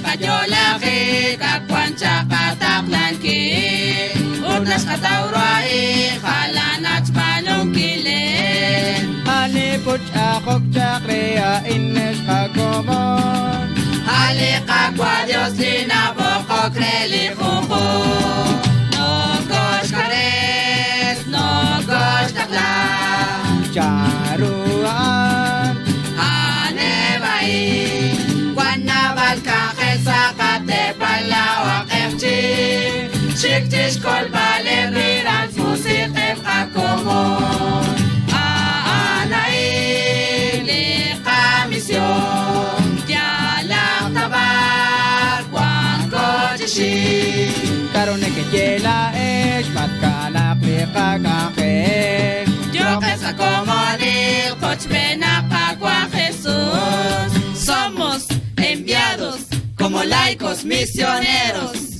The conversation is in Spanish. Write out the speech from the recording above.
kajolaki kakwancha kataklanki urnas katawrai halanach panunkile Halipot akok chakrea ines kakomon Halikakwa Dios linaboko kreli fuku No gosh kares, no gosh takla Charuan Hanebai Guanabal kakesa kate palawak efchi Shiktish kol baleriran musik ef kakomon Aanay likamisyon Karone que yela es matkala kakake Yo que sa comonil cochpena pagua Jesús Somos enviados como laicos misioneros